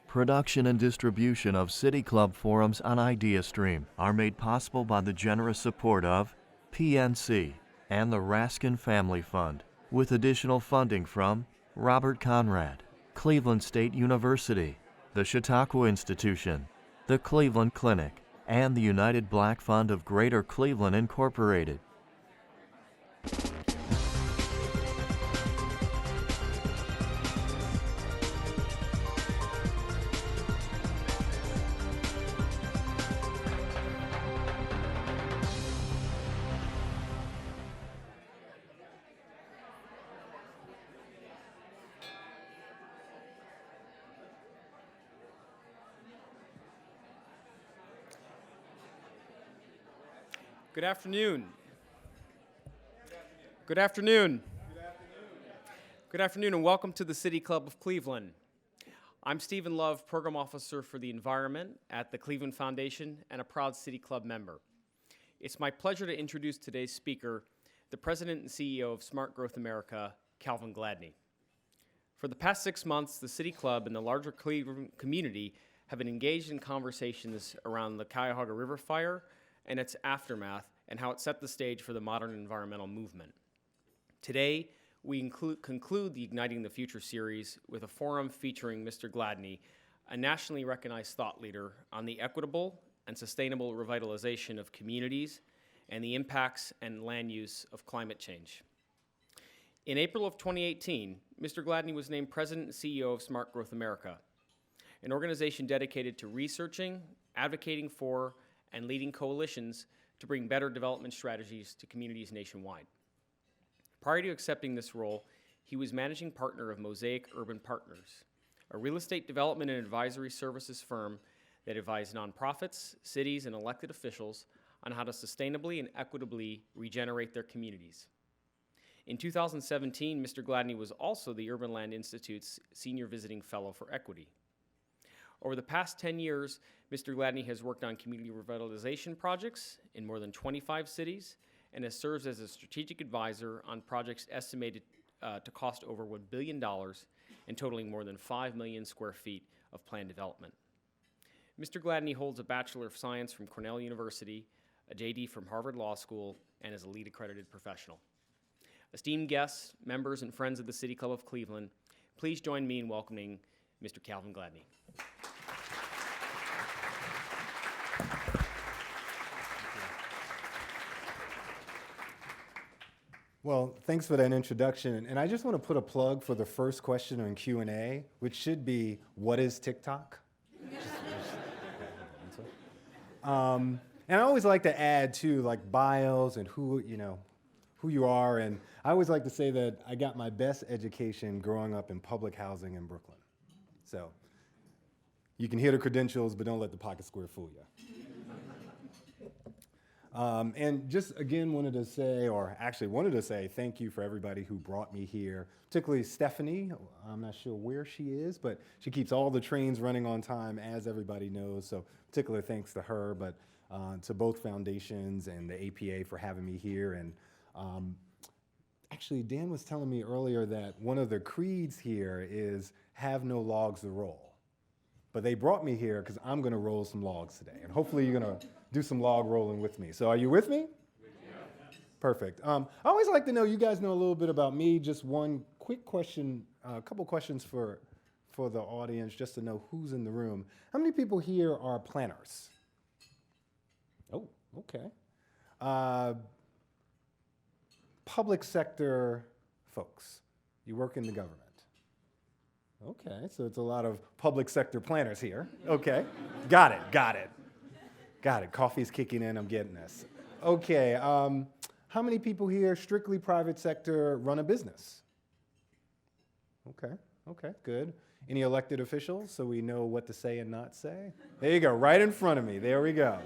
Production and distribution of City Club forums on IdeaStream are made possible by the generous support of PNC and the Raskin Family Fund, with additional funding from Robert Conrad, Cleveland State University, the Chautauqua Institution, the Cleveland Clinic, and the United Black Fund of Greater Cleveland, Incorporated. Good afternoon. Good afternoon. Good afternoon, and welcome to the City Club of Cleveland. I'm Stephen Love, Program Officer for the Environment at the Cleveland Foundation and a proud City Club member. It's my pleasure to introduce today's speaker, the President and CEO of Smart Growth America, Calvin Gladney. For the past 6 months, the City Club and the larger Cleveland community have been engaged in conversations around the Cuyahoga River fire and its aftermath, and how it set the stage for the modern environmental movement. Today, we conclude the Igniting the Future series with a forum featuring Mr. Gladney, a nationally recognized thought leader on the equitable and sustainable revitalization of communities and the impacts and land use of climate change. In April of 2018, Mr. Gladney was named President and CEO of Smart Growth America, an organization dedicated to researching, advocating for, and leading coalitions to bring better development strategies to communities nationwide. Prior to accepting this role, he was managing partner of Mosaic Urban Partners, a real estate development and advisory services firm that advised nonprofits, cities, and elected officials on how to sustainably and equitably regenerate their communities. In 2017, Mr. Gladney was also the Urban Land Institute's Senior Visiting Fellow for Equity. Over the past 10 years, Mr. Gladney has worked on community revitalization projects in more than 25 cities and has served as a strategic advisor on projects estimated to cost over $1 billion and totaling more than 5 million square feet of planned development. Mr. Gladney holds a Bachelor of Science from Cornell University, a JD from Harvard Law School, and is a LEED accredited professional. Esteemed guests, members, and friends of the City Club of Cleveland, please join me in welcoming Mr. Calvin Gladney. Well, thanks for that introduction. And I just want to put a plug for the first question on Q&A, which should be, what is TikTok? And I always like to add, too, like bios and who you are. And I always like to say that I got my best education growing up in public housing in Brooklyn. So you can hear the credentials, but don't let the pocket square fool you. And just again wanted to say thank you for everybody who brought me here, particularly Stephanie. I'm not sure where she is, but she keeps all the trains running on time, as everybody knows. So particular thanks to her, but to both foundations and the APA for having me here. And actually, Dan was telling me earlier that one of the creeds here is have no logs to roll. But they brought me here because I'm going to roll some logs today. And hopefully you're going to do some log rolling with me. So are you with me? Yeah. Perfect. I always like to know, you guys know a little bit about me. Just one quick question, a couple questions for the audience, just to know who's in the room. How many people here are planners? Oh, okay. Public sector folks. You work in the government. Okay, so it's a lot of public sector planners here. Okay, got it. Coffee's kicking in, I'm getting this. Okay, how many people here, strictly private sector, run a business? Okay, good. Any elected officials, so we know what to say and not say? There you go, right in front of me. There we go.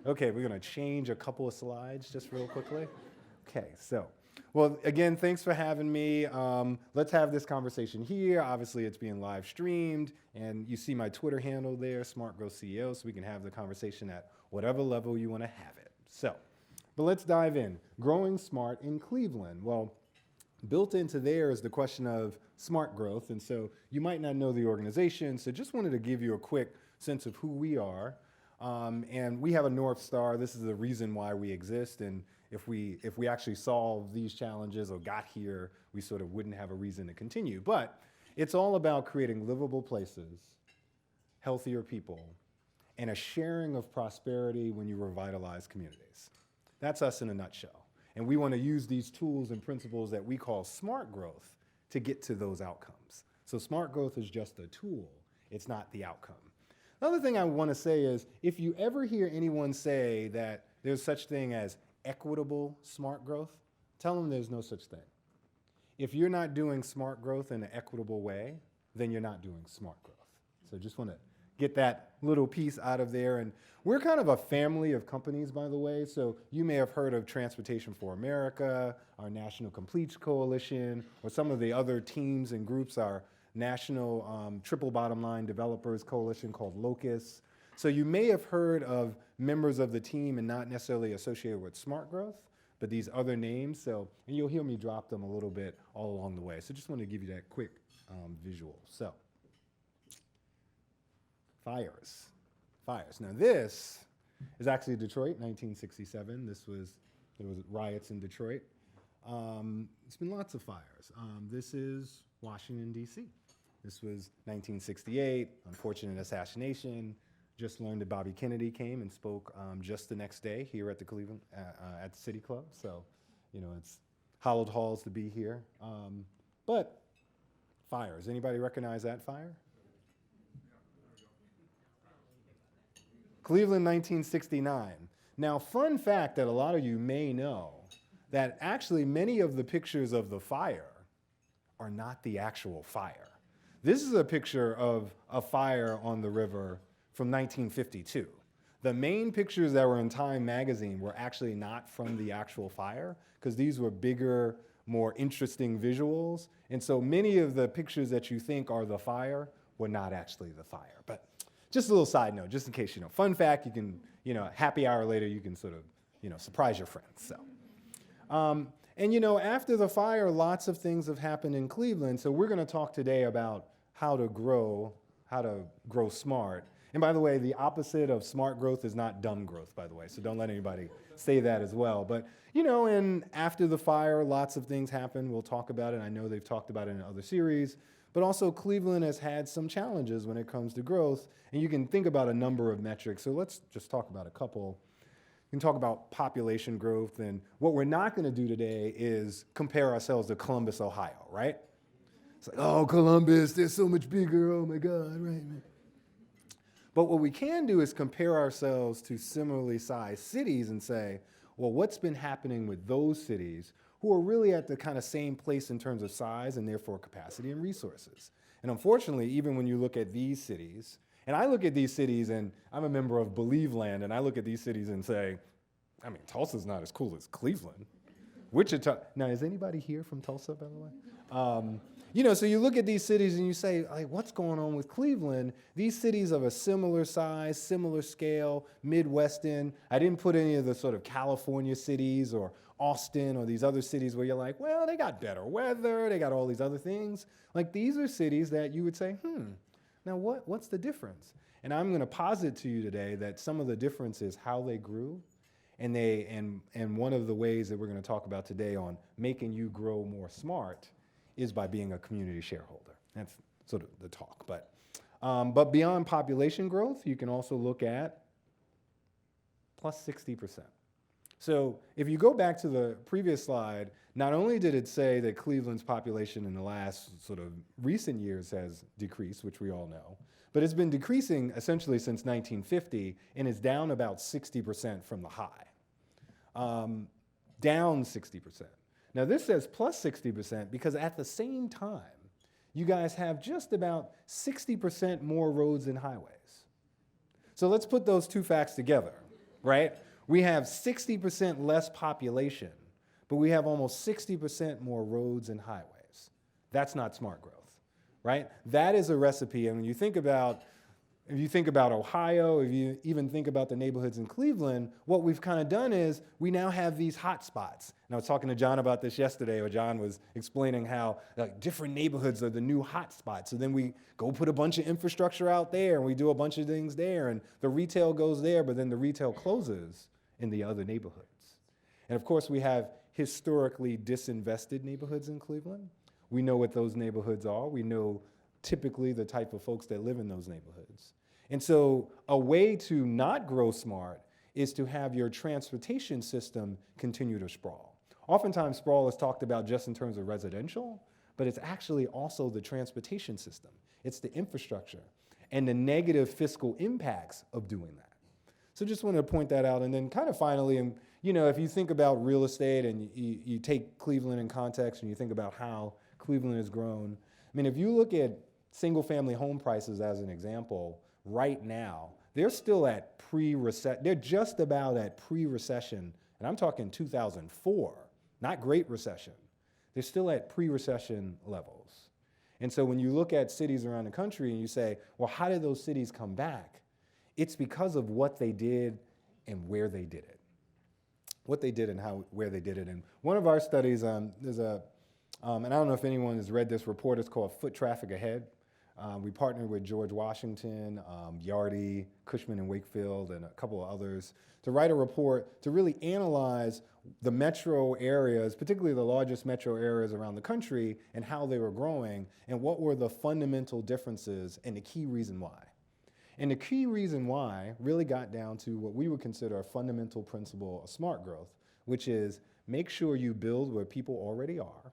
Okay, we're gonna change a couple of slides just real quickly. Okay, so. Well, again, thanks for having me. Let's have this conversation here. Obviously, it's being live streamed, and you see my Twitter handle there, Smart Growth CEO, so we can have the conversation at whatever level you want to have it. So, but let's dive in. Growing smart in Cleveland. Well, built into there is the question of smart growth. And so you might not know the organization, so just wanted to give you a quick sense of who we are. And we have a North Star. This is the reason why we exist. And if we actually solve these challenges or got here, we sort of wouldn't have a reason to continue. But it's all about creating livable places, healthier people, and a sharing of prosperity when you revitalize communities. That's us in a nutshell. And we want to use these tools and principles that we call smart growth to get to those outcomes. So smart growth is just a tool. It's not the outcome. Another thing I want to say is, if you ever hear anyone say that there's such thing as equitable smart growth, tell them there's no such thing. If you're not doing smart growth in an equitable way, then you're not doing smart growth. So just want to get that little piece out of there. And we're kind of a family of companies, by the way. So you may have heard of Transportation for America, our National Completes Coalition, or some of the other teams and groups, our National Triple Bottom Line Developers Coalition called Locus. So you may have heard of members of the team and not necessarily associated with smart growth, but these other names. So, and you'll hear me drop them a little bit all along the way. So just wanted to give you that quick visual. So, fires. Now this is actually Detroit, 1967. There was riots in Detroit. It's been lots of fires. This is Washington, D.C. This was 1968, unfortunate assassination. Just learned that Bobby Kennedy came and spoke just the next day here at the Cleveland, at the City Club. So, it's hallowed halls to be here. But fires, anybody recognize that fire? Cleveland, 1969. Now, fun fact that a lot of you may know, that actually many of the pictures of the fire are not the actual fire. This is a picture of a fire on the river from 1952. The main pictures that were in Time magazine were actually not from the actual fire, because these were bigger, more interesting visuals. And so many of the pictures that you think are the fire were not actually the fire. But just a little side note, just in case, fun fact, you can, happy hour later, you can sort of, surprise your friends. So, and after the fire, lots of things have happened in Cleveland. So we're going to talk today about how to grow smart. And by the way, the opposite of smart growth is not dumb growth, by the way. So don't let anybody say that as well. But, and after the fire, lots of things happened. We'll talk about it. I know they've talked about it in other series. But also Cleveland has had some challenges when it comes to growth. And you can think about a number of metrics. So let's just talk about a couple. We can talk about population growth. And what we're not going to do today is compare ourselves to Columbus, Ohio, right? It's like, oh, Columbus, they're so much bigger. Oh, my God, right? But what we can do is compare ourselves to similarly sized cities and say, well, what's been happening with those cities who are really at the kind of same place in terms of size and therefore capacity and resources? And unfortunately, even when you look at these cities, and I look at these cities, and I'm a member of Believe Land, and I look at these cities and say, Tulsa's not as cool as Cleveland. Wichita, now is anybody here from Tulsa, by the way? So you look at these cities and you say, like, what's going on with Cleveland? These cities of a similar size, similar scale, Midwestern. I didn't put any of the sort of California cities or Austin or these other cities where you're like, well, they got better weather, they got all these other things. Like, these are cities that you would say, now what's the difference? And I'm going to posit to you today that some of the difference is how they grew, and one of the ways that we're going to talk about today on making you grow more smart is by being a community shareholder. That's sort of the talk. But beyond population growth, you can also look at plus 60%. So if you go back to the previous slide, not only did it say that Cleveland's population in the last sort of recent years has decreased, which we all know, but it's been decreasing essentially since 1950 and is down about 60% from the high. Down 60%. Now this says plus 60% because at the same time, you guys have just about 60% more roads and highways. So let's put those two facts together, right? We have 60% less population, but we have almost 60% more roads and highways. That's not smart growth, right? That is a recipe, and when you think about, if you think about Ohio, if you even think about the neighborhoods in Cleveland, what we've kind of done is we now have these hot spots. And I was talking to John about this yesterday, where John was explaining how different neighborhoods are the new hot spots. So then we go put a bunch of infrastructure out there, and we do a bunch of things there, and the retail goes there, but then the retail closes in the other neighborhoods. And of course, we have historically disinvested neighborhoods in Cleveland. We know what those neighborhoods are. We know typically the type of folks that live in those neighborhoods. And so a way to not grow smart is to have your transportation system continue to sprawl. Oftentimes sprawl is talked about just in terms of residential, but it's actually also the transportation system. It's the infrastructure and the negative fiscal impacts of doing that. So just wanted to point that out. And then kind of finally, and if you think about real estate and you take Cleveland in context and you think about how Cleveland has grown, I mean, if you look at single-family home prices as an example, right now, they're still at pre-recession. They're just about at pre-recession, and I'm talking 2004, not Great Recession. They're still at pre-recession levels. And so when you look at cities around the country and you say, well, how did those cities come back? It's because of what they did and where they did it. What they did and where they did it. And one of our studies, there's a, and I don't know if anyone has read this report, it's called Foot Traffic Ahead. We partnered with George Washington, Yardy, Cushman and Wakefield, and a couple of others to write a report to really analyze the metro areas, particularly the largest metro areas around the country, and how they were growing, and what were the fundamental differences and the key reason why. And the key reason why really got down to what we would consider a fundamental principle of smart growth, which is make sure you build where people already are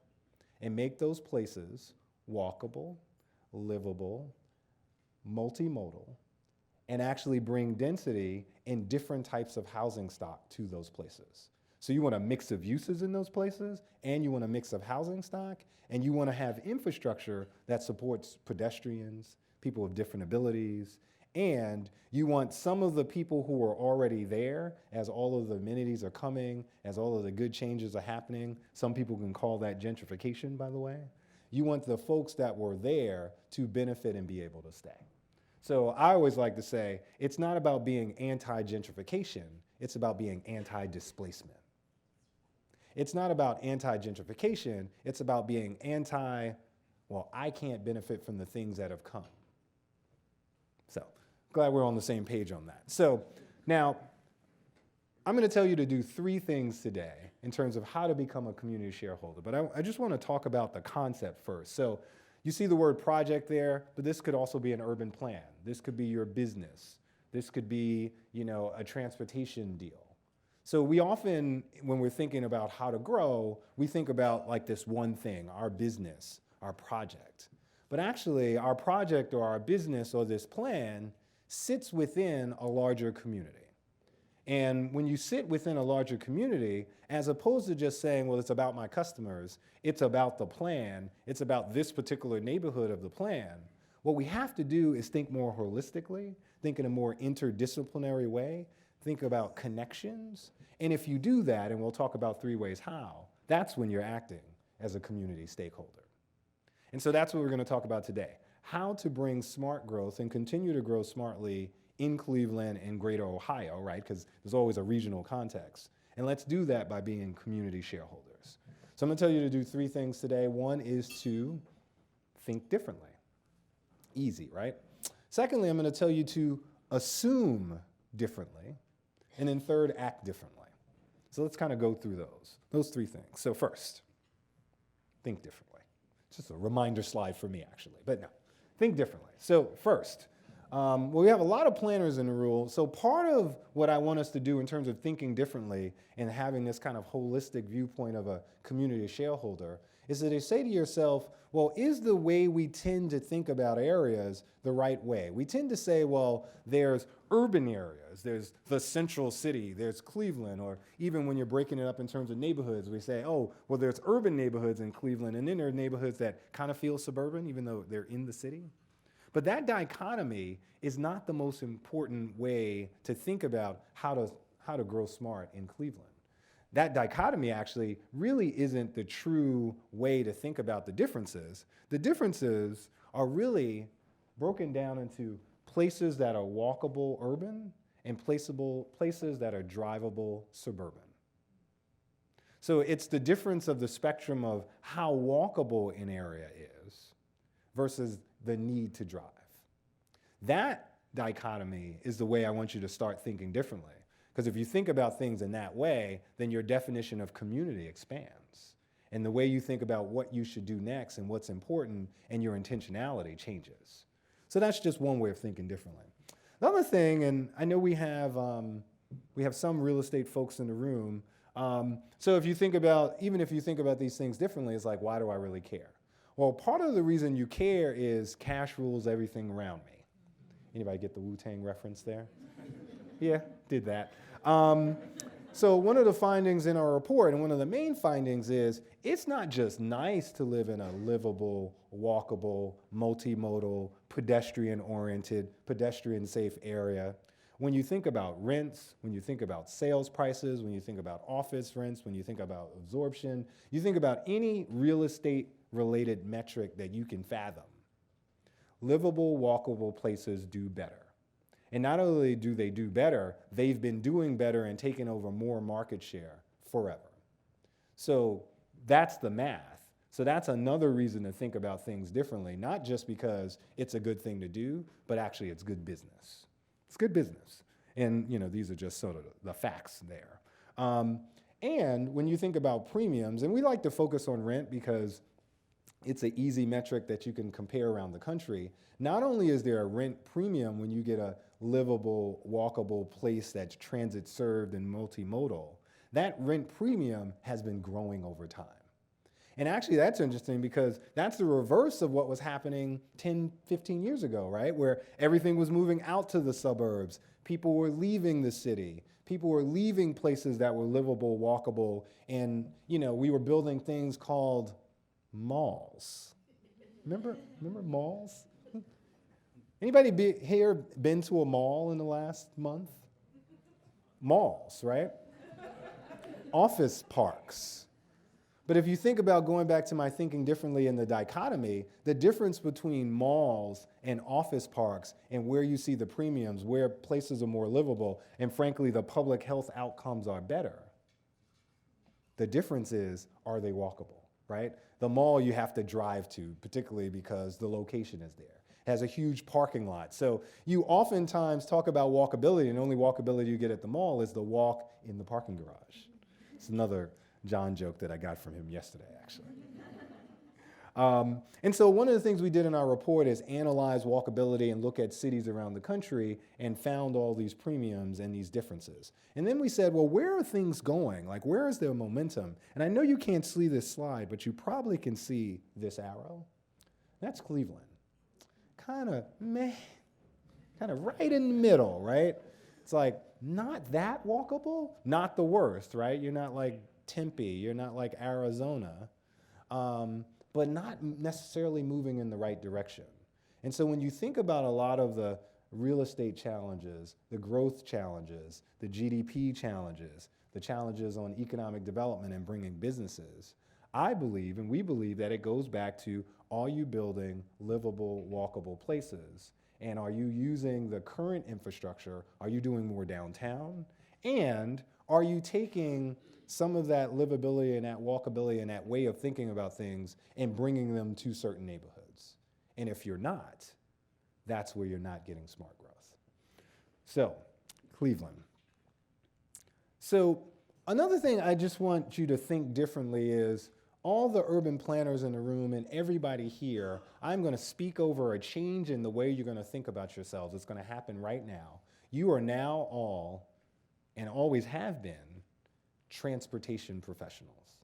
and make those places walkable, livable, multimodal, and actually bring density in different types of housing stock to those places. So you want a mix of uses in those places, and you want a mix of housing stock, and you want to have infrastructure that supports pedestrians, people with different abilities, and you want some of the people who are already there, as all of the amenities are coming, as all of the good changes are happening. Some people can call that gentrification, by the way. You want the folks that were there to benefit and be able to stay. So I always like to say, it's not about being anti-gentrification, it's about being anti-displacement. It's not about anti-gentrification, it's about being I can't benefit from the things that have come. So, glad we're on the same page on that. So, now, I'm going to tell you to do 3 things today in terms of how to become a community shareholder. But I just want to talk about the concept first. So you see the word project there, but this could also be an urban plan. This could be your business. This could be, a transportation deal. So we often, when we're thinking about how to grow, we think about like this one thing, our business, our project. But actually, our project or our business or this plan sits within a larger community. And when you sit within a larger community, as opposed to just saying, well, it's about my customers, it's about the plan, it's about this particular neighborhood of the plan, what we have to do is think more holistically, think in a more interdisciplinary way, think about connections. And if you do that, and we'll talk about 3 ways how, that's when you're acting as a community stakeholder. And so that's what we're going to talk about today, how to bring smart growth and continue to grow smartly in Cleveland and greater Ohio, right? Because there's always a regional context. And let's do that by being community shareholders. So I'm going to tell you to do 3 things today. One is to think differently. Easy, right? Secondly, I'm going to tell you to assume differently. And then third, act differently. So let's kind of go through those 3 things. So first, think differently. Just a reminder slide for me, actually. But no, think differently. So first, we have a lot of planners in the room. So part of what I want us to do in terms of thinking differently and having this kind of holistic viewpoint of a community shareholder is that you say to yourself, well, is the way we tend to think about areas the right way? We tend to say, well, there's urban areas, there's the central city, there's Cleveland, or even when you're breaking it up in terms of neighborhoods, we say, oh, well, there's urban neighborhoods in Cleveland, and then there are neighborhoods that kind of feel suburban, even though they're in the city. But that dichotomy is not the most important way to think about how to grow smart in Cleveland. That dichotomy actually really isn't the true way to think about the differences. The differences are really broken down into places that are walkable urban and places that are drivable suburban. So it's the difference of the spectrum of how walkable an area is versus the need to drive. That dichotomy is the way I want you to start thinking differently. Because if you think about things in that way, then your definition of community expands. And the way you think about what you should do next and what's important and your intentionality changes. So that's just one way of thinking differently. The other thing, and I know we have some real estate folks in the room. So if you think about, even if you think about these things differently, it's like, why do I really care? Well, part of the reason you care is cash rules everything around me. Anybody get the Wu-Tang reference there? Yeah, did that. So one of the findings in our report, and one of the main findings is, it's not just nice to live in a livable, walkable, multimodal, pedestrian-oriented, pedestrian-safe area. When you think about rents, when you think about sales prices, when you think about office rents, when you think about absorption, you think about any real estate-related metric that you can fathom. Livable, walkable places do better. And not only do they do better, they've been doing better and taking over more market share forever. So that's the math. So that's another reason to think about things differently, not just because it's a good thing to do, but actually it's good business. It's good business. And these are just sort of the facts there. And when you think about premiums, and we like to focus on rent because it's an easy metric that you can compare around the country. Not only is there a rent premium when you get a livable, walkable place that's transit served and multimodal, that rent premium has been growing over time. And actually that's interesting because that's the reverse of what was happening 10, 15 years ago, right? Where everything was moving out to the suburbs. People were leaving the city. People were leaving places that were livable, walkable, and we were building things called malls. Remember malls? Anybody here been to a mall in the last month? Malls, right? Office parks. But if you think about going back to my thinking differently in the dichotomy, the difference between malls and office parks and where you see the premiums, where places are more livable, and frankly, the public health outcomes are better. The difference is, are they walkable, right? The mall you have to drive to, particularly because the location is there. It has a huge parking lot. So you oftentimes talk about walkability, and the only walkability you get at the mall is the walk in the parking garage. It's another John joke that I got from him yesterday, actually. And so one of the things we did in our report is analyze walkability and look at cities around the country and found all these premiums and these differences. And then we said, well, where are things going? Like, where is their momentum? And I know you can't see this slide, but you probably can see this arrow. That's Cleveland. Kind of meh, kind of right in the middle, right? It's like, not that walkable, not the worst, right? You're not like Tempe, you're not like Arizona, but not necessarily moving in the right direction. And so when you think about a lot of the real estate challenges, the growth challenges, the GDP challenges, the challenges on economic development and bringing businesses, I believe, and we believe, that it goes back to, are you building livable, walkable places? And are you using the current infrastructure? Are you doing more downtown? And are you taking some of that livability and that walkability and that way of thinking about things and bringing them to certain neighborhoods? And if you're not, that's where you're not getting smart growth. So, Cleveland. So, another thing I just want you to think differently is, all the urban planners in the room and everybody here, I'm going to speak over a change in the way you're going to think about yourselves. It's going to happen right now. You are now all, and always have been, transportation professionals.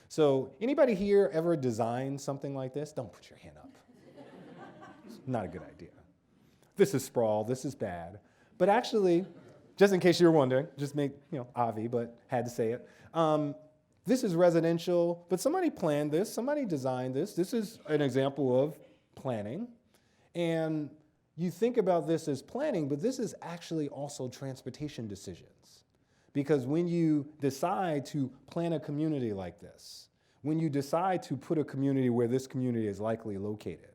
So anybody here ever designed something like this? Don't put your hand up. It's not a good idea. This is sprawl, this is bad. But actually, just in case you were wondering, just make, Avi, but had to say it. This is residential, but somebody planned this, somebody designed this. This is an example of planning. And you think about this as planning, but this is actually also transportation decisions. Because when you decide to plan a community like this, when you decide to put a community where this community is likely located,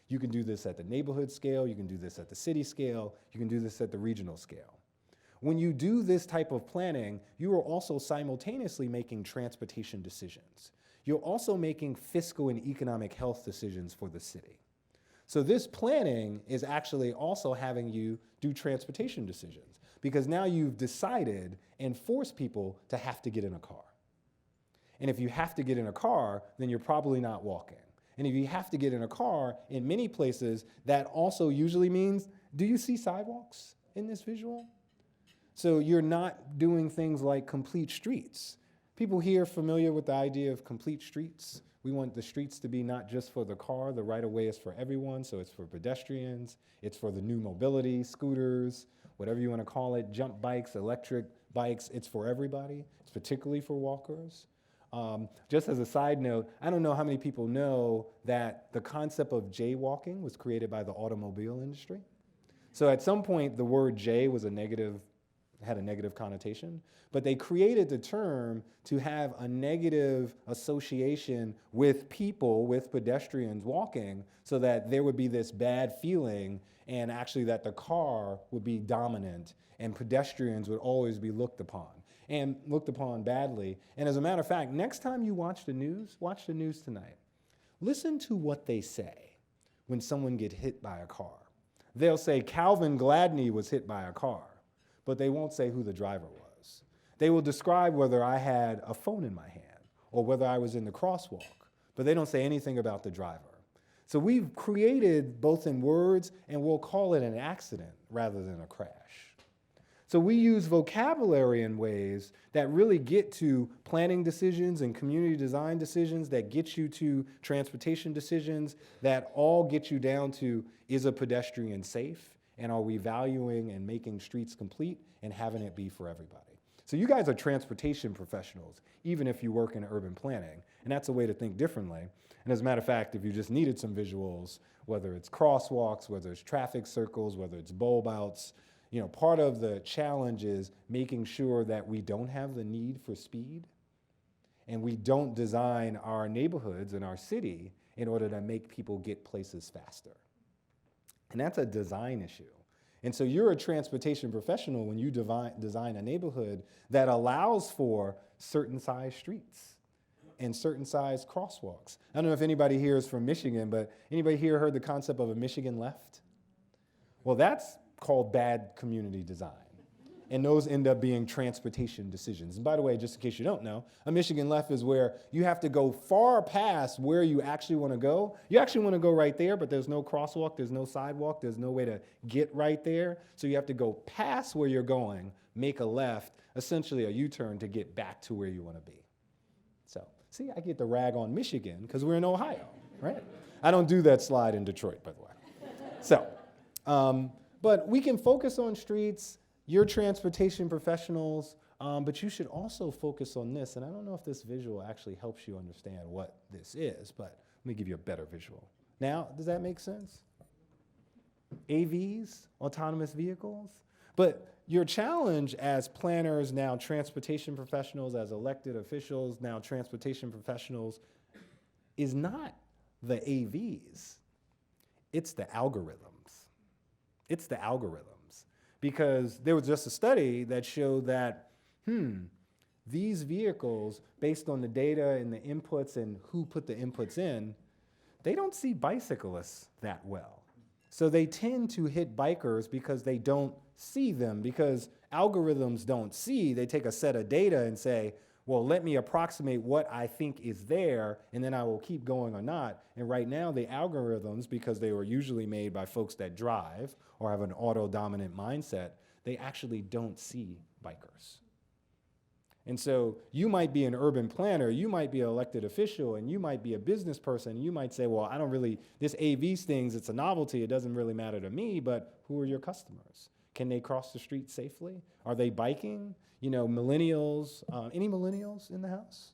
You can do this at the neighborhood scale, you can do this at the city scale, you can do this at the regional scale. When you do this type of planning, you are also simultaneously making transportation decisions. You're also making fiscal and economic health decisions for the city. So this planning is actually also having you do transportation decisions, because now you've decided and forced people to have to get in a car. And if you have to get in a car, then you're probably not walking. And if you have to get in a car, in many places, that also usually means, do you see sidewalks in this visual? So you're not doing things like complete streets. People here familiar with the idea of complete streets? We want the streets to be not just for the car, the right-of-way is for everyone, so it's for pedestrians, it's for the new mobility, scooters, whatever you want to call it, jump bikes, electric bikes, it's for everybody. It's particularly for walkers. Just as a side note, I don't know how many people know that the concept of jaywalking was created by the automobile industry. So at some point, the word jay was had a negative connotation, but they created the term to have a negative association with people, with pedestrians walking, so that there would be this bad feeling, and actually that the car would be dominant and pedestrians would always be looked upon badly. And as a matter of fact, next time you watch the news tonight. Listen to what they say when someone gets hit by a car. They'll say Calvin Gladney was hit by a car, but they won't say who the driver was. They will describe whether I had a phone in my hand or whether I was in the crosswalk, but they don't say anything about the driver. So we've created, both in words, and we'll call it an accident rather than a crash. So we use vocabulary in ways that really get to planning decisions and community design decisions, that get you to transportation decisions, that all get you down to, is a pedestrian safe? And are we valuing and making streets complete and having it be for everybody? So you guys are transportation professionals, even if you work in urban planning. And that's a way to think differently. And as a matter of fact, if you just needed some visuals, whether it's crosswalks, whether it's traffic circles, whether it's bulb outs, part of the challenge is making sure that we don't have the need for speed and we don't design our neighborhoods and our city in order to make people get places faster. And that's a design issue. And so you're a transportation professional when you design a neighborhood that allows for certain size streets and certain size crosswalks. I don't know if anybody here is from Michigan, but anybody here heard the concept of a Michigan left? Well, that's called bad community design. And those end up being transportation decisions. And by the way, just in case you don't know, a Michigan left is where you have to go far past where you actually want to go. You actually want to go right there, but there's no crosswalk, there's no sidewalk, there's no way to get right there. So you have to go past where you're going, make a left, essentially a U-turn to get back to where you want to be. So, see, I get the rag on Michigan because we're in Ohio, right? I don't do that slide in Detroit, by the way. So, but we can focus on streets. You're transportation professionals, but you should also focus on this. And I don't know if this visual actually helps you understand what this is, but let me give you a better visual. Now, does that make sense? AVs, autonomous vehicles. But your challenge as planners, now transportation professionals, as elected officials, now transportation professionals, is not the AVs. It's the algorithms. It's the algorithms, because there was just a study that showed that, these vehicles, based on the data and the inputs and who put the inputs in, they don't see bicyclists that well. So they tend to hit bikers because they don't see them, because algorithms don't see. They take a set of data and say, well, let me approximate what I think is there, and then I will keep going or not. And right now, the algorithms, because they were usually made by folks that drive or have an auto-dominant mindset, they actually don't see bikers. And so you might be an urban planner, you might be an elected official, and you might be a business person, and you might say, well, I don't really, this AV things, it's a novelty, it doesn't really matter to me, but who are your customers? Can they cross the street safely? Are they biking? Millennials, any millennials in the house?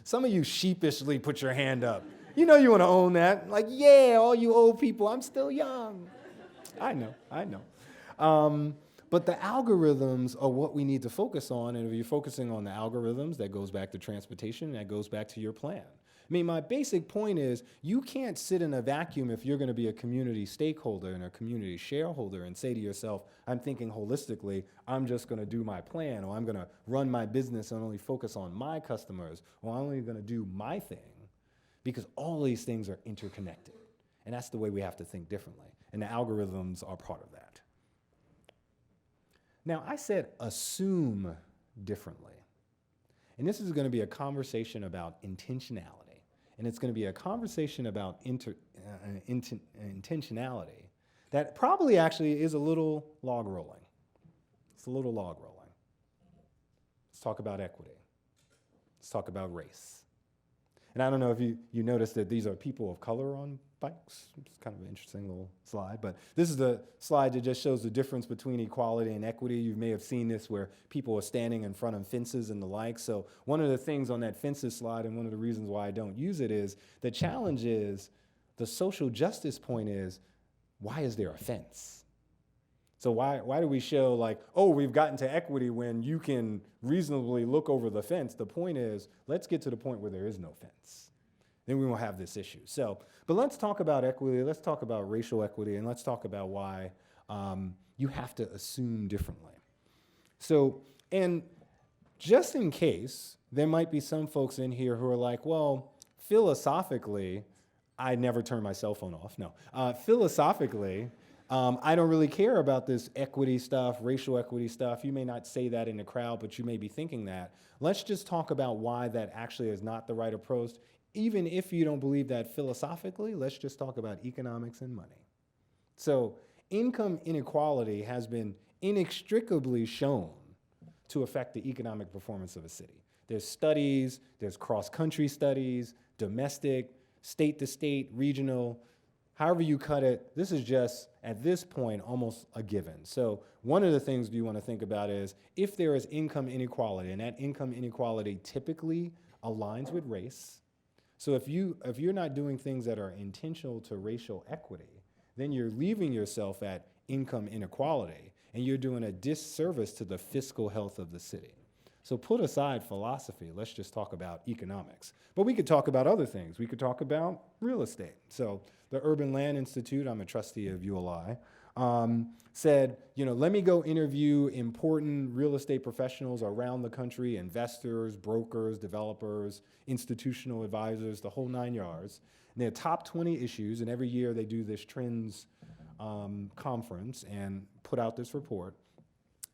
Some of you sheepishly put your hand up. You want to own that. Like, yeah, all you old people, I'm still young. I know. But the algorithms are what we need to focus on. And if you're focusing on the algorithms, that goes back to transportation, that goes back to your plan. I mean, my basic point is you can't sit in a vacuum if you're going to be a community stakeholder and a community shareholder and say to yourself, I'm thinking holistically, I'm just going to do my plan, or I'm going to run my business and only focus on my customers, or I'm only going to do my thing, because all these things are interconnected. And that's the way we have to think differently. And the algorithms are part of that. Now, I said assume differently. And this is going to be a conversation about intentionality. And it's going to be a conversation about intentionality that probably actually is a little log rolling. It's a little log rolling. Let's talk about equity. Let's talk about race. And I don't know if you noticed that these are people of color on bikes. It's kind of an interesting little slide, but this is the slide that just shows the difference between equality and equity. You may have seen this where people are standing in front of fences and the like. So one of the things on that fences slide, and one of the reasons why I don't use it, is the challenge is, the social justice point is, why is there a fence? So why do we show like, oh, we've gotten to equity when you can reasonably look over the fence? The point is, let's get to the point where there is no fence. Then we won't have this issue. So, but let's talk about equity, let's talk about racial equity, and let's talk about why you have to assume differently. So, and just in case, there might be some folks in here who are like, well, philosophically, I never turn my cell phone off, no. Philosophically, I don't really care about this equity stuff, racial equity stuff. You may not say that in the crowd, but you may be thinking that. Let's just talk about why that actually is not the right approach. Even if you don't believe that philosophically, let's just talk about economics and money. So income inequality has been inextricably shown to affect the economic performance of a city. There's studies, there's cross-country studies, domestic, state-to-state, regional, however you cut it. This is just, at this point, almost a given. So one of the things you want to think about is, if there is income inequality, and that income inequality typically aligns with race. So if you're not doing things that are intentional to racial equity, then you're leaving yourself at income inequality, and you're doing a disservice to the fiscal health of the city. So put aside philosophy, let's just talk about economics. But we could talk about other things. We could talk about real estate. So the Urban Land Institute, I'm a trustee of ULI, said, let me go interview important real estate professionals around the country, investors, brokers, developers, institutional advisors, the whole 9 yards. And their top 20 issues, and every year they do this trends conference and put out this report.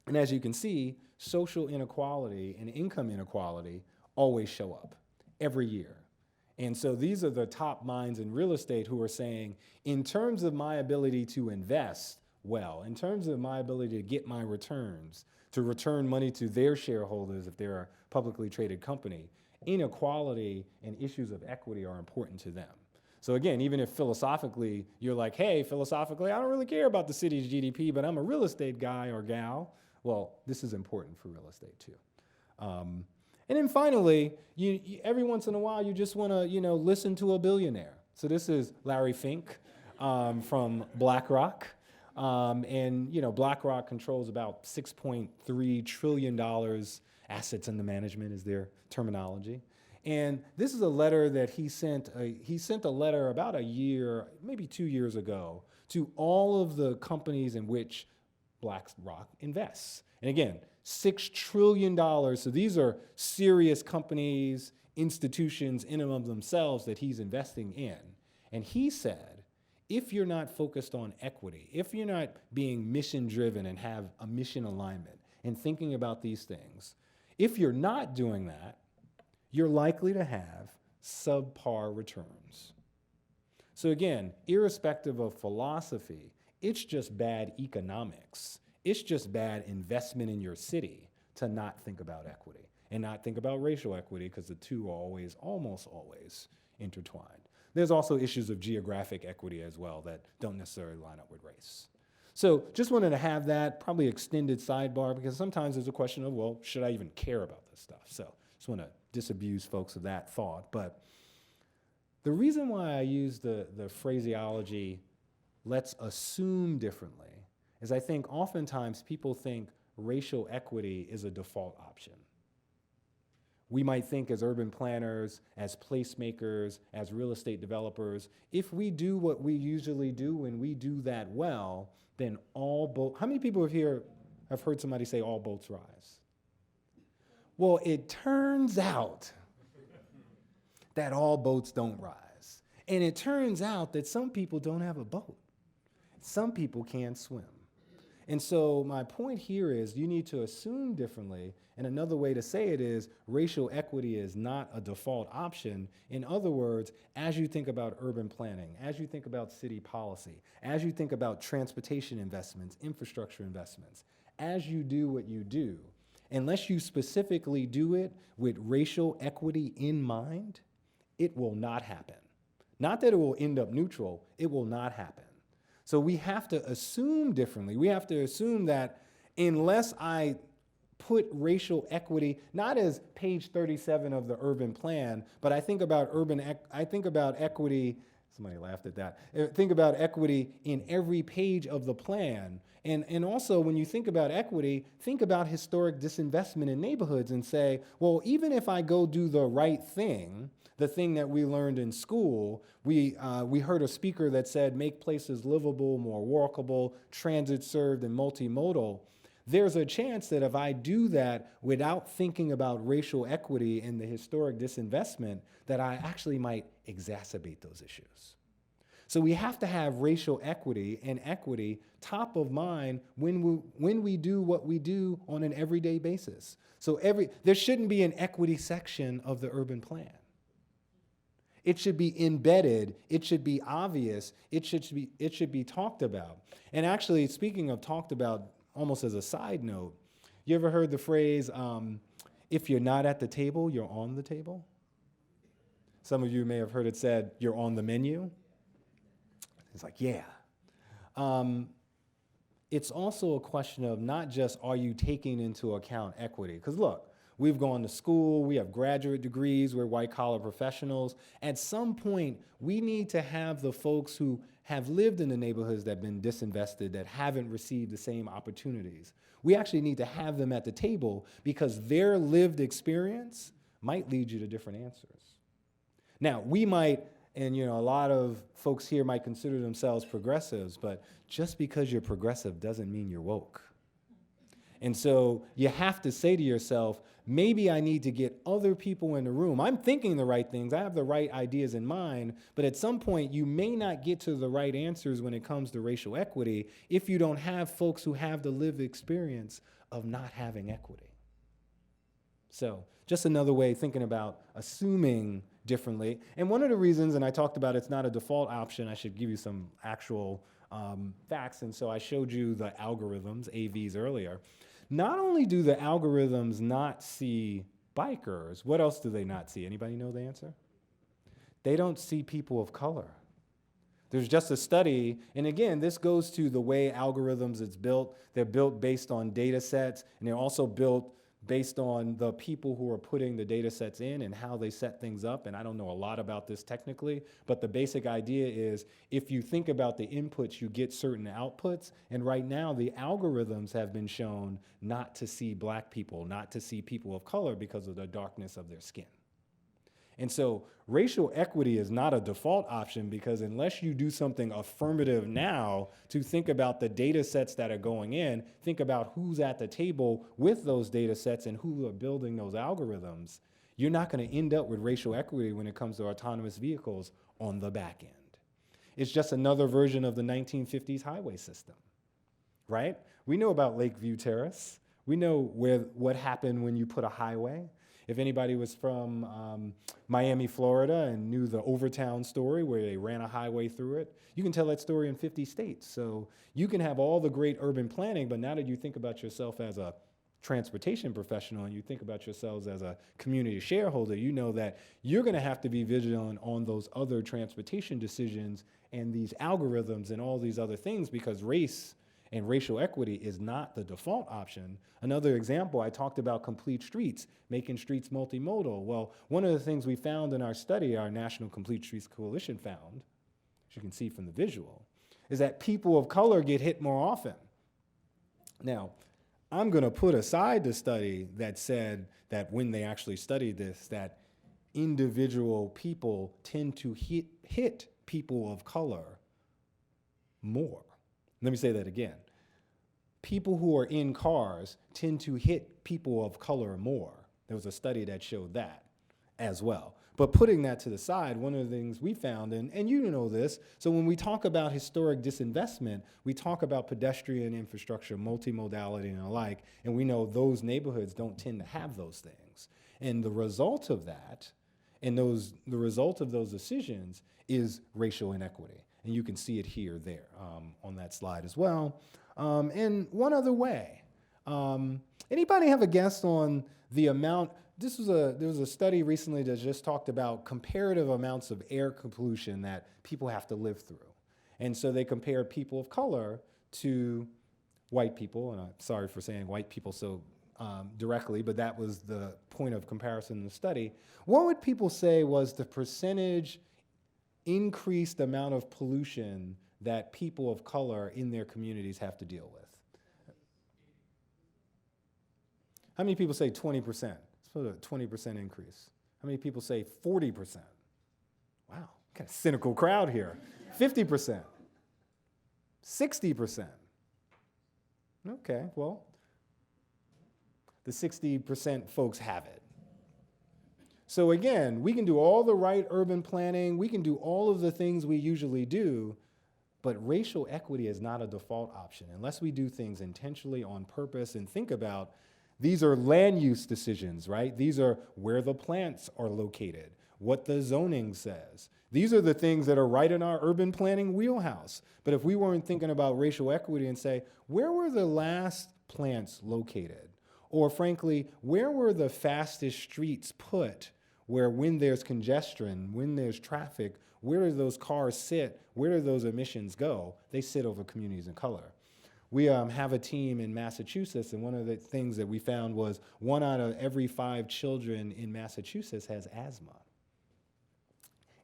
And as you can see, social inequality and income inequality always show up every year. And so these are the top minds in real estate who are saying, in terms of my ability to invest well, in terms of my ability to get my returns, to return money to their shareholders if they're a publicly traded company, inequality and issues of equity are important to them. So again, even if philosophically you're like, hey, philosophically, I don't really care about the city's GDP, but I'm a real estate guy or gal, well, this is important for real estate too. And then finally, you every once in a while, you just want to, listen to a billionaire. So this is Larry Fink from BlackRock. And BlackRock controls about $6.3 trillion assets under management is their terminology. And this is a letter that he sent a letter about a year, maybe 2 years ago, to all of the companies in which BlackRock invests. And again, $6 trillion. So these are serious companies, institutions in and of themselves that he's investing in. And he said, if you're not focused on equity, if you're not being mission driven and have a mission alignment and thinking about these things, if you're not doing that, you're likely to have subpar returns. So again, irrespective of philosophy, it's just bad economics. It's just bad investment in your city to not think about equity and not think about racial equity, because the two are always, almost always, intertwined. There's also issues of geographic equity as well that don't necessarily line up with race. So just wanted to have that probably extended sidebar, because sometimes there's a question of, well, should I even care about this stuff? So just want to disabuse folks of that thought. But the reason why I use the phraseology, let's assume differently, is I think oftentimes people think racial equity is a default option. we might think as urban planners, as placemakers, as real estate developers, if we do what we usually do and we do that well, then all boats, how many people here have heard somebody say all boats rise? Well, it turns out that all boats don't rise. And it turns out that some people don't have a boat. Some people can't swim. And so my point here is you need to assume differently. And another way to say it is racial equity is not a default option. In other words, as you think about urban planning, as you think about city policy, as you think about transportation investments, infrastructure investments, as you do what you do, unless you specifically do it with racial equity in mind, it will not happen. Not that it will end up neutral, it will not happen. So we have to assume differently. We have to assume that unless I put racial equity, not as page 37 of the urban plan, but I think about equity, somebody laughed at that. Think about equity in every page of the plan. And also when you think about equity, think about historic disinvestment in neighborhoods and say, well, even if I go do the right thing, the thing that we learned in school, we heard a speaker that said, make places livable, more walkable, transit served, and multimodal. There's a chance that if I do that without thinking about racial equity and the historic disinvestment, that I actually might exacerbate those issues. So we have to have racial equity and equity top of mind when we do what we do on an everyday basis. So there shouldn't be an equity section of the urban plan. It should be embedded, it should be obvious, it should be talked about. And actually, speaking of talked about, almost as a side note, you ever heard the phrase, if you're not at the table, you're on the table? Some of you may have heard it said, you're on the menu. It's like, yeah. It's also a question of not just are you taking into account equity? Because look, we've gone to school, we have graduate degrees, we're white-collar professionals. At some point, we need to have the folks who have lived in the neighborhoods that have been disinvested, that haven't received the same opportunities. We actually need to have them at the table because their lived experience might lead you to different answers. Now, we might, and a lot of folks here might consider themselves progressives, but just because you're progressive doesn't mean you're woke. And so you have to say to yourself, maybe I need to get other people in the room. I'm thinking the right things. I have the right ideas in mind, but at some point you may not get to the right answers when it comes to racial equity if you don't have folks who have the lived experience of not having equity. So just another way of thinking about assuming differently. And one of the reasons, and I talked about it's not a default option, I should give you some actual facts. And so I showed you the algorithms, AVs, earlier. Not only do the algorithms not see bikers, what else do they not see? Anybody know the answer? They don't see people of color. There's just a study, and again, this goes to the way algorithms is built. They're built based on data sets, and they're also built based on the people who are putting the data sets in and how they set things up. And I don't know a lot about this technically, but the basic idea is if you think about the inputs, you get certain outputs. And right now, the algorithms have been shown not to see black people, not to see people of color because of the darkness of their skin. And so racial equity is not a default option because unless you do something affirmative now to think about the data sets that are going in, think about who's at the table with those data sets and who are building those algorithms, you're not going to end up with racial equity when it comes to autonomous vehicles on the back end. It's just another version of the 1950s highway system, right? We know about Lakeview Terrace. We know what happened when you put a highway. If anybody was from Miami, Florida, and knew the Overtown story where they ran a highway through it, you can tell that story in 50 states. So you can have all the great urban planning, but now that you think about yourself as a transportation professional and you think about yourselves as a community shareholder, you know that you're going to have to be vigilant on those other transportation decisions and these algorithms and all these other things because race and racial equity is not the default option. Another example, I talked about complete streets, making streets multimodal. Well, one of the things we found in our study, our National Complete Streets Coalition found, as you can see from the visual, is that people of color get hit more often. Now, I'm going to put aside the study that said that when they actually studied this, that individual people tend to hit people of color more. Let me say that again. People who are in cars tend to hit people of color more. There was a study that showed that as well. But putting that to the side, one of the things we found, and you know this, so when we talk about historic disinvestment, we talk about pedestrian infrastructure, multimodality and the like, and we know those neighborhoods don't tend to have those things. And the result of that, and the result of those decisions is racial inequity. And you can see it here, there, on that slide as well. And one other way, anybody have a guess on the amount? There was a study recently that just talked about comparative amounts of air pollution that people have to live through. And so they compared people of color to white people, and I'm sorry for saying white people so directly, but that was the point of comparison in the study. What would people say was the percentage increased amount of pollution that people of color in their communities have to deal with? How many people say 20%? Let's put a 20% increase. How many people say 40%? Wow, kind of cynical crowd here. 50%, 60%. Okay, well, the 60% folks have it. So again, we can do all the right urban planning, we can do all of the things we usually do, but racial equity is not a default option unless we do things intentionally on purpose and think about these are land use decisions, right? These are where the plants are located, what the zoning says. These are the things that are right in our urban planning wheelhouse. But if we weren't thinking about racial equity and say, where were the last plants located? Or frankly, where were the fastest streets put where when there's congestion, when there's traffic, where do those cars sit? Where do those emissions go? They sit over communities of color. We have a team in Massachusetts, and one of the things that we found was 1 out of every 5 children in Massachusetts has asthma.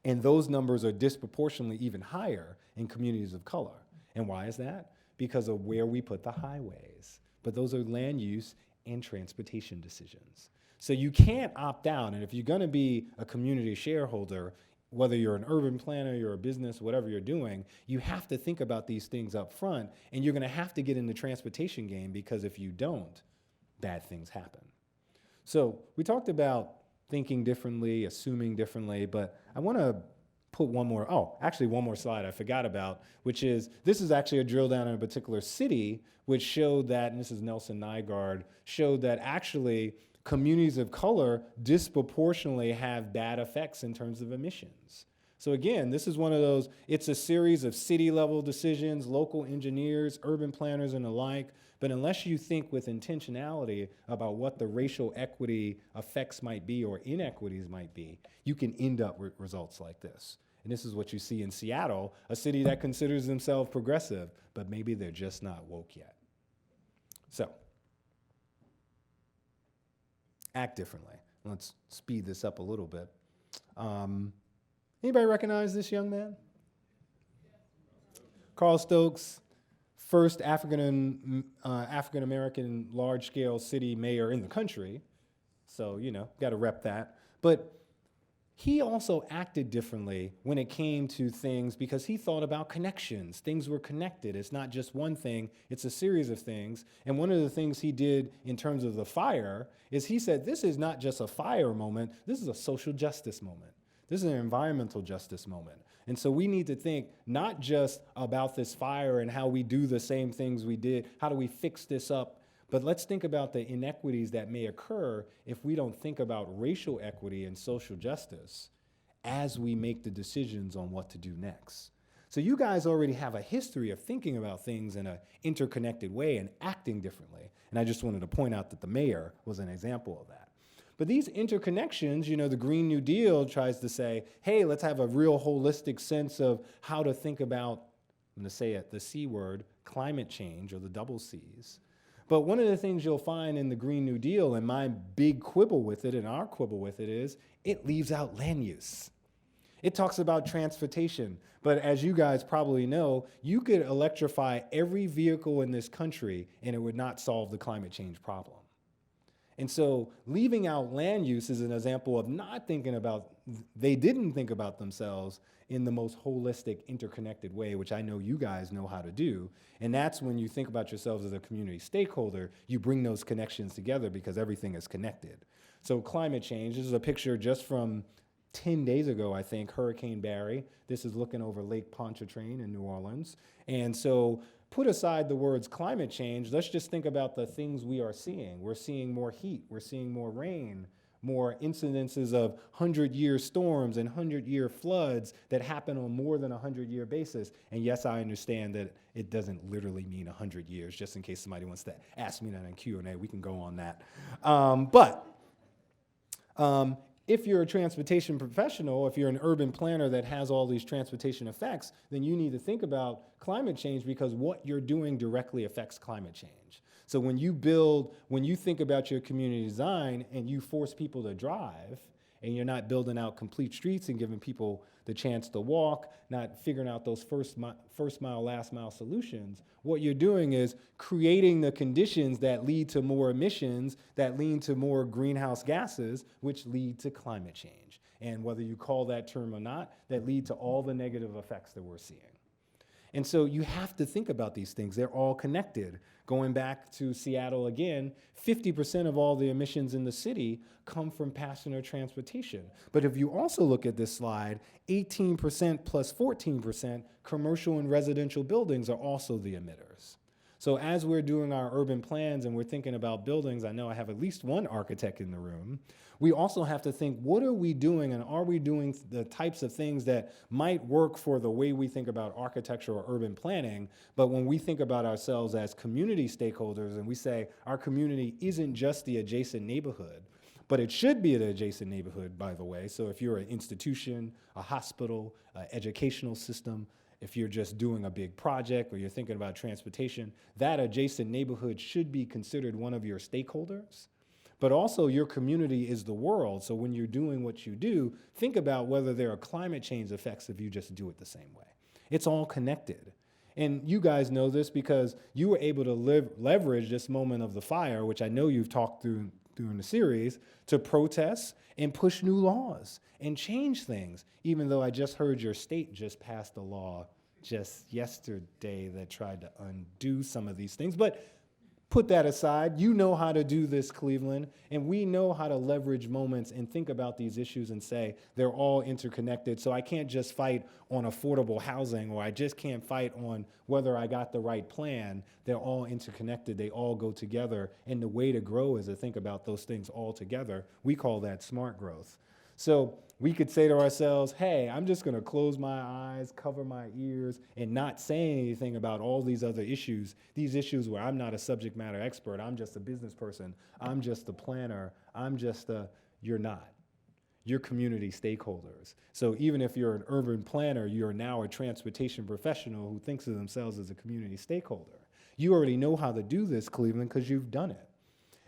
And those numbers are disproportionately even higher in communities of color. And why is that? Because of where we put the highways. But those are land use and transportation decisions. So you can't opt out, and if you're gonna be a community shareholder, whether you're an urban planner, you're a business, whatever you're doing, you have to think about these things up front, and you're gonna have to get in the transportation game because if you don't, bad things happen. So we talked about thinking differently, assuming differently, but I wanna put one more slide I forgot about, which is, this is actually a drill down in a particular city, which showed that, and this is Nelson Nygaard, showed that actually communities of color disproportionately have bad effects in terms of emissions. So again, this is one of those, it's a series of city level decisions, local engineers, urban planners and the like, but unless you think with intentionality about what the racial equity effects might be or inequities might be, you can end up with results like this. And this is what you see in Seattle, a city that considers themselves progressive, but maybe they're just not woke yet. So, act differently. Let's speed this up a little bit. Anybody recognize this young man? Carl Stokes, first African-American large-scale city mayor in the country. So, got to rep that. But he also acted differently when it came to things because he thought about connections. Things were connected. It's not just one thing, it's a series of things. And one of the things he did in terms of the fire is he said, this is not just a fire moment, this is a social justice moment. This is an environmental justice moment. And so we need to think not just about this fire and how we do the same things we did, how do we fix this up, but let's think about the inequities that may occur if we don't think about racial equity and social justice as we make the decisions on what to do next. So you guys already have a history of thinking about things in an interconnected way and acting differently. And I just wanted to point out that the mayor was an example of that. But these interconnections, the Green New Deal tries to say, hey, let's have a real holistic sense of how to think about, I'm gonna say it, the C word, climate change, or the double Cs. But one of the things you'll find in the Green New Deal, and my big quibble with it, and our quibble with it is, it leaves out land use. It talks about transportation. But as you guys probably know, you could electrify every vehicle in this country and it would not solve the climate change problem. And so leaving out land use is an example of not thinking about, they didn't think about themselves in the most holistic, interconnected way, which I know you guys know how to do. And that's when you think about yourselves as a community stakeholder, you bring those connections together because everything is connected. So climate change, this is a picture just from 10 days ago, I think, Hurricane Barry. This is looking over Lake Pontchartrain in New Orleans. And so put aside the words climate change, let's just think about the things we are seeing. We're seeing more heat, we're seeing more rain, more incidences of 100-year storms and 100-year floods that happen on more than a 100-year basis. And yes, I understand that it doesn't literally mean 100 years, just in case somebody wants to ask me that in Q&A, we can go on that. If you're a transportation professional, if you're an urban planner that has all these transportation effects, then you need to think about climate change because what you're doing directly affects climate change. So when you think about your community design and you force people to drive, and you're not building out complete streets and giving people the chance to walk, not figuring out those first mile, last mile solutions, what you're doing is creating the conditions that lead to more emissions, that lead to more greenhouse gases, which lead to climate change. And whether you call that term or not, that lead to all the negative effects that we're seeing. And so you have to think about these things. They're all connected. Going back to Seattle again, 50% of all the emissions in the city come from passenger transportation. But if you also look at this slide, 18% plus 14% commercial and residential buildings are also the emitters. So as we're doing our urban plans and we're thinking about buildings, I know I have at least one architect in the room, we also have to think, what are we doing and are we doing the types of things that might work for the way we think about architecture or urban planning, but when we think about ourselves as community stakeholders and we say our community isn't just the adjacent neighborhood, but it should be an adjacent neighborhood, by the way. So if you're an institution, a hospital, an educational system, if you're just doing a big project or you're thinking about transportation, that adjacent neighborhood should be considered one of your stakeholders. But also your community is the world. So when you're doing what you do, think about whether there are climate change effects if you just do it the same way. It's all connected. And you guys know this because you were able to leverage this moment of the fire, which I know you've talked through during the series, to protest and push new laws and change things. Even though I just heard your state just passed a law just yesterday that tried to undo some of these things. But put that aside, you know how to do this, Cleveland, and we know how to leverage moments and think about these issues and say they're all interconnected. So I can't just fight on affordable housing, or I just can't fight on whether I got the right plan. They're all interconnected, they all go together, and the way to grow is to think about those things all together. We call that smart growth. So we could say to ourselves, hey, I'm just gonna close my eyes, cover my ears, and not say anything about all these other issues, these issues where I'm not a subject matter expert, I'm just a business person, I'm just a planner, you're not. You're community stakeholders. So even if you're an urban planner, you're now a transportation professional who thinks of themselves as a community stakeholder. You already know how to do this, Cleveland, because you've done it.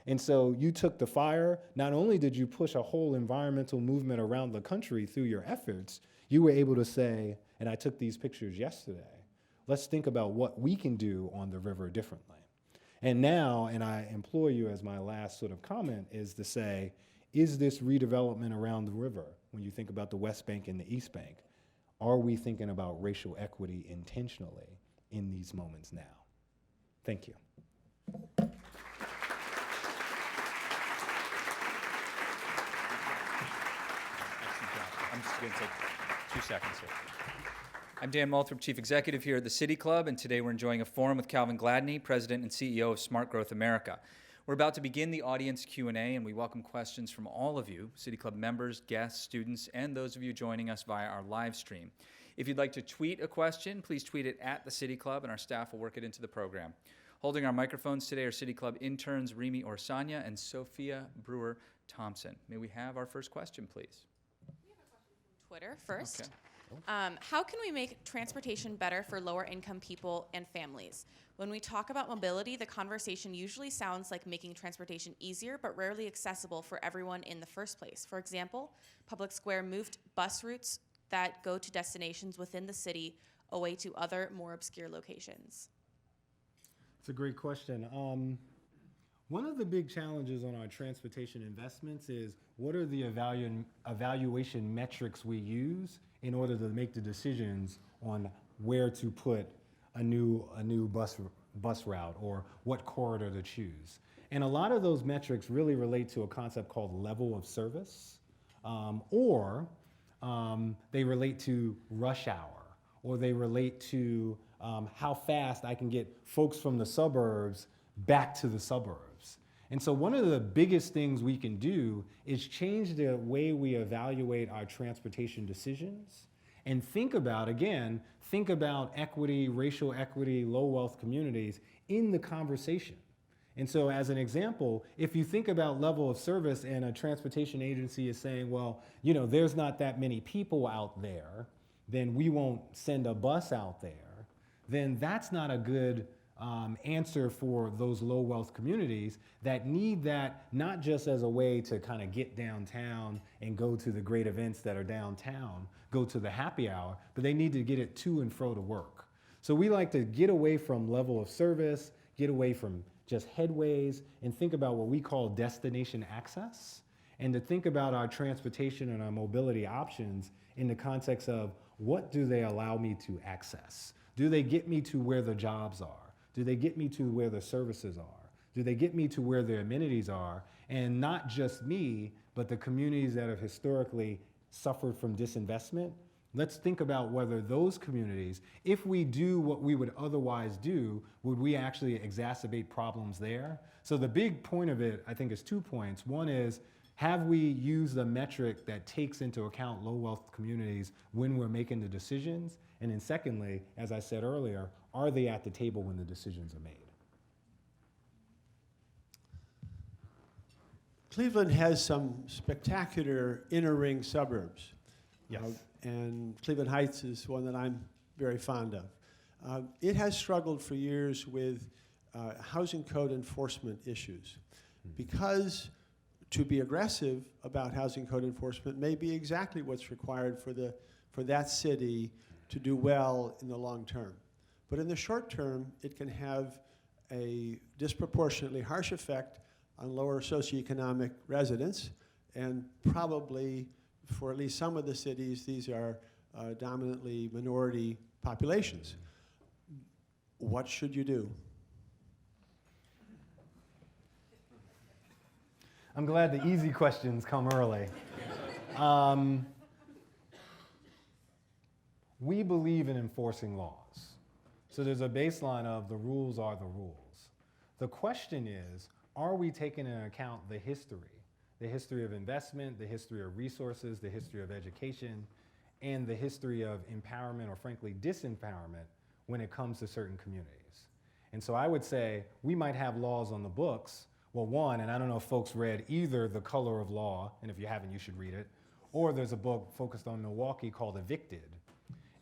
And so you took the fire, not only did you push a whole environmental movement around the country through your efforts, you were able to say, and I took these pictures yesterday, let's think about what we can do on the river differently. And now, and I implore you as my last sort of comment, is to say, is this redevelopment around the river, when you think about the West Bank and the East Bank, are we thinking about racial equity intentionally in these moments now? Thank you. I'm just going to take 2 seconds here. I'm Dan Moulthrop, Chief Executive here at the City Club, and today we're enjoying a forum with Calvin Gladney, President and CEO of Smart Growth America. We're about to begin the audience Q&A, and we welcome questions from all of you, City Club members, guests, students, and those of you joining us via our live stream. If you'd like to tweet a question, please tweet it at the City Club, and our staff will work it into the program. Holding our microphones today are City Club interns Remy Orsanya and Sophia Brewer-Thompson. May we have our first question, please? Twitter first. Okay. How can we make transportation better for lower income people and families? When we talk about mobility, the conversation usually sounds like making transportation easier but rarely accessible for everyone in the first place. For example, Public Square moved bus routes that go to destinations within the city away to other more obscure locations? It's a great question. One of the big challenges on our transportation investments is what are the evaluation metrics we use in order to make the decisions on where to put a new bus route or what corridor to choose. And a lot of those metrics really relate to a concept called level of service, or they relate to rush hour, or they relate to how fast I can get folks from the suburbs back to the suburbs. And so one of the biggest things we can do is change the way we evaluate our transportation decisions and think about equity, racial equity, low wealth communities in the conversation. And so as an example, if you think about level of service and a transportation agency is saying, well, there's not that many people out there, then we won't send a bus out there, then that's not a good answer for those low wealth communities that need that not just as a way to kind of get downtown and go to the great events that are downtown, go to the happy hour, but they need to get it to and fro to work. So we like to get away from level of service, get away from just headways, and think about what we call destination access, and to think about our transportation and our mobility options in the context of what do they allow me to access? Do they get me to where the jobs are? Do they get me to where the services are? Do they get me to where the amenities are? And not just me, but the communities that have historically suffered from disinvestment. Let's think about whether those communities, if we do what we would otherwise do, would we actually exacerbate problems there? So the big point of it, I think, is 2 points. One is, have we used a metric that takes into account low wealth communities when we're making the decisions? And then secondly, as I said earlier, are they at the table when the decisions are made? Cleveland has some spectacular inner ring suburbs. Yes. And Cleveland Heights is one that I'm very fond of. It has struggled for years with housing code enforcement issues because to be aggressive about housing code enforcement may be exactly what's required for that city to do well in the long term. But in the short term, it can have a disproportionately harsh effect on lower socioeconomic residents, and probably for at least some of the cities, these are dominantly minority populations. What should you do? I'm glad the easy questions come early. We believe in enforcing laws. So there's a baseline of the rules are the rules. The question is, are we taking into account the history of investment, the history of resources, the history of education, and the history of empowerment or frankly disempowerment when it comes to certain communities? And so I would say we might have laws on the books. Well, one, and I don't know if folks read either The Color of Law, and if you haven't, you should read it, or there's a book focused on Milwaukee called Evicted.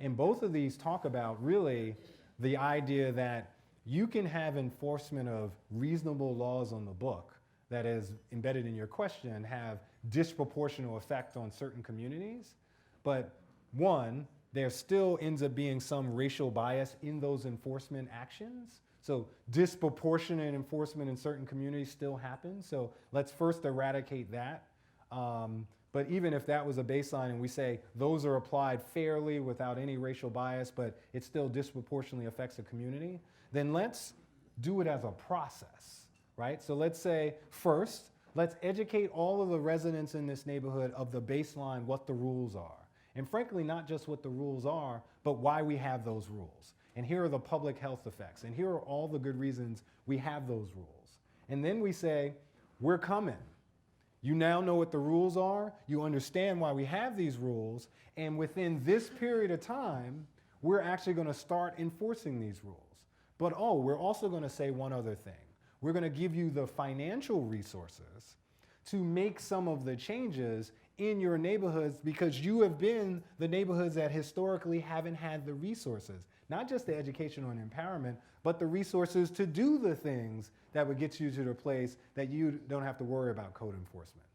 And both of these talk about really the idea that you can have enforcement of reasonable laws on the book that is embedded in your question have disproportionate effect on certain communities. But one, there still ends up being some racial bias in those enforcement actions. So disproportionate enforcement in certain communities still happens. So let's first eradicate that. But even if that was a baseline and we say those are applied fairly without any racial bias, but it still disproportionately affects the community, then let's do it as a process, right? So let's say first, let's educate all of the residents in this neighborhood of the baseline, what the rules are. And frankly, not just what the rules are, but why we have those rules. And here are the public health effects. And here are all the good reasons we have those rules. And then we say, we're coming. You now know what the rules are. You understand why we have these rules. And within this period of time, we're actually going to start enforcing these rules. But we're also going to say one other thing. We're going to give you the financial resources to make some of the changes in your neighborhoods because you have been the neighborhoods that historically haven't had the resources, not just the educational and empowerment, but the resources to do the things that would get you to the place that you don't have to worry about code enforcement.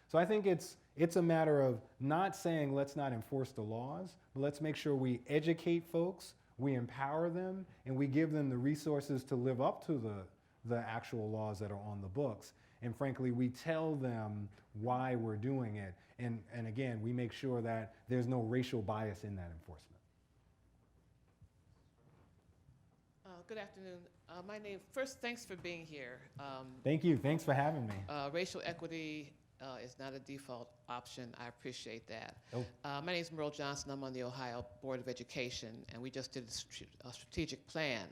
So I think it's It's a matter of not saying let's not enforce the laws, but let's make sure we educate folks, we empower them, and we give them the resources to live up to the actual laws that are on the books. And frankly, we tell them why we're doing it. And again, we make sure that there's no racial bias in that enforcement. Good afternoon. My name, first, thanks for being here. Thank you. Thanks for having me. Racial equity is not a default option. I appreciate that. Oh. My name is Merle Johnson. I'm on the Ohio Board of Education, and we just did a strategic plan,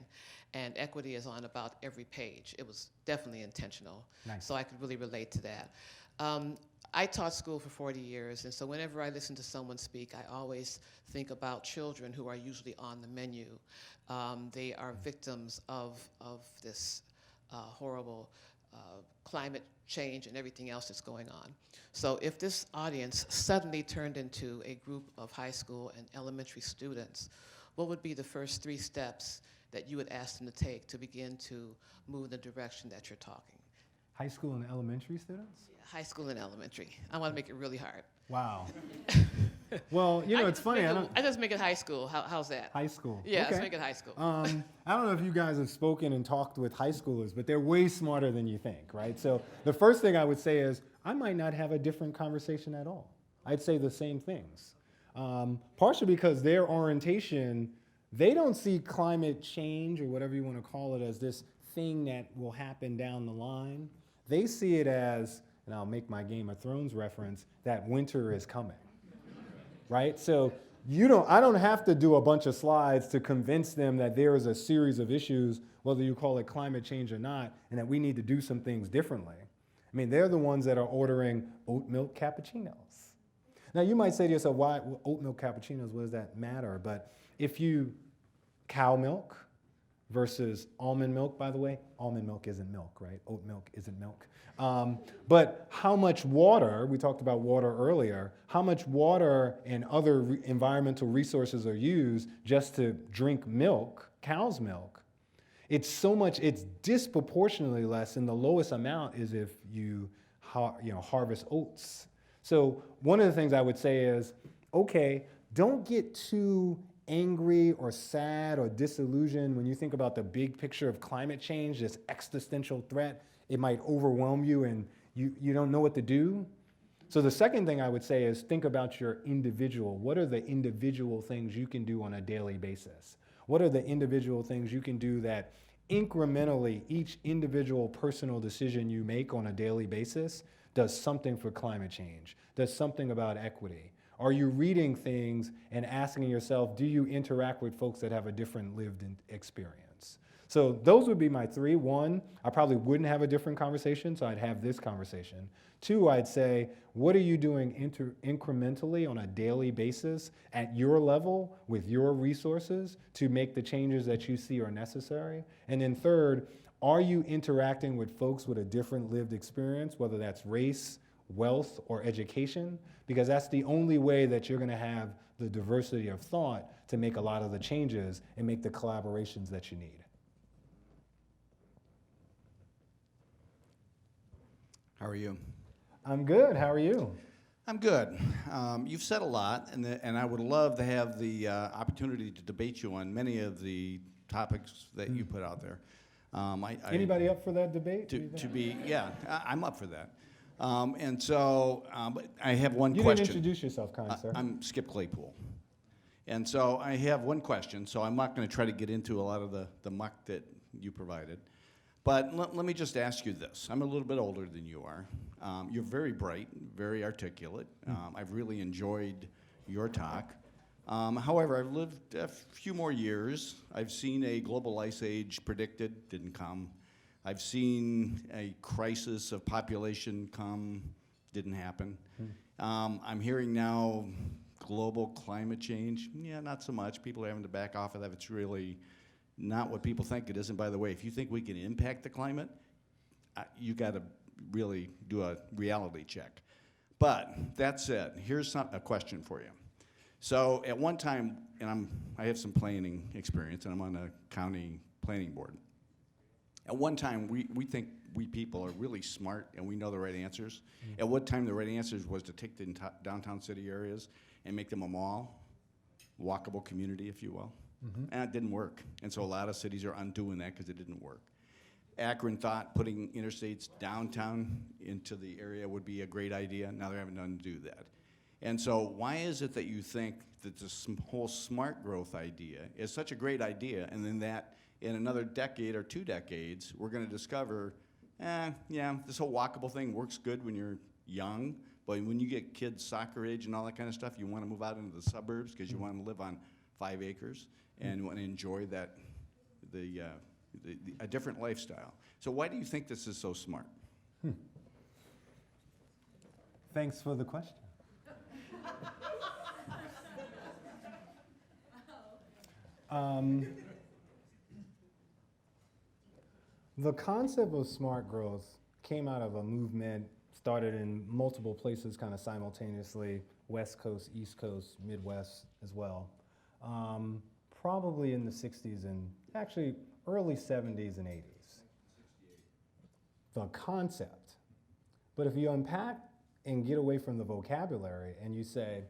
and equity is on about every page. It was definitely intentional, Nice. so I could really relate to that. I taught school for 40 years, and so whenever I listen to someone speak, I always think about children who are usually on the menu. They are victims of this horrible climate change and everything else that's going on. So if this audience suddenly turned into a group of high school and elementary students, what would be the first 3 steps that you would ask them to take to begin to move in the direction that you're talking? High school and elementary students? High school and elementary. I want to make it really hard. Wow. Well, you know, it's funny. I just make it high school. How's that? High school. Yeah, okay. let's make it high school. I don't know if you guys have spoken and talked with high schoolers, but they're way smarter than you think, right? So the first thing I would say is I might not have a different conversation at all. I'd say the same things. Partially because their orientation, they don't see climate change or whatever you want to call it as this thing that will happen down the line. They see it as, and I'll make my Game of Thrones reference, that winter is coming. Right? So I don't have to do a bunch of slides to convince them that there is a series of issues, whether you call it climate change or not, and that we need to do some things differently. I mean, they're the ones that are ordering oat milk cappuccinos. Now, you might say to yourself, why oat milk cappuccinos, what does that matter? But if you, cow milk versus almond milk, by the way, almond milk isn't milk, right? Oat milk isn't milk. But how much water, we talked about water earlier, how much water and other environmental resources are used just to drink milk, cow's milk, it's disproportionately less, and the lowest amount is if you harvest oats. So one of the things I would say is, okay, don't get too angry or sad or disillusioned when you think about the big picture of climate change, this existential threat. It might overwhelm you and you don't know what to do. So the second thing I would say is think about your individual. What are the individual things you can do on a daily basis? What are the individual things you can do that incrementally each individual personal decision you make on a daily basis does something for climate change, does something about equity? Are you reading things and asking yourself, do you interact with folks that have a different lived experience? So those would be my 3. 1, I probably wouldn't have a different conversation, so I'd have this conversation. 2, I'd say, what are you doing incrementally on a daily basis at your level with your resources to make the changes that you see are necessary? And then 3rd, are you interacting with folks with a different lived experience, whether that's race, wealth, or education? Because that's the only way that you're going to have the diversity of thought to make a lot of the changes and make the collaborations that you need. How are you? I'm good. How are you? I'm good. You've said a lot, and I would love to have the opportunity to debate you on many of the topics that you put out there. Anybody up for that debate? I'm up for that. And so, but I have one You question. didn't introduce yourself, kind sir. I'm Skip Claypool. And so I have one question, so I'm not going to try to get into a lot of the muck that you provided. But let me just ask you this. I'm a little bit older than you are. You're very bright, very articulate. I've really enjoyed your talk. However, I've lived a few more years. I've seen a global ice age predicted, didn't come. I've seen a crisis of population come, didn't happen. I'm hearing now global climate change. Yeah, not so much. People are having to back off of that. It's really not what people think it is. And by the way, if you think we can impact the climate, you got to really do a reality check. But that said, here's a question for you. So at one time, and I have some planning experience, and I'm on a county planning board. At one time, we think we people are really smart and we know the right answers. At one time, the right answers was to take the downtown city areas and make them a mall, walkable community, if you will. And it didn't work. And so a lot of cities are undoing that because it didn't work. Akron thought putting interstates downtown into the area would be a great idea. Now they're having done to do that. And so why is it that you think that this whole smart growth idea is such a great idea, and then that in another decade or 2 decades, we're going to discover, yeah, this whole walkable thing works good when you're young, but when you get kids soccer age and all that kind of stuff, you want to move out into the suburbs because you want to live on 5 acres and you want to enjoy that, a different lifestyle. So why do you think this is so smart? Thanks for the question. The concept of smart growth came out of a movement started in multiple places kind of simultaneously, West Coast, East Coast, Midwest as well, probably in the 60s and actually early 70s and 80s. The concept. But if you unpack and get away from the vocabulary and you say,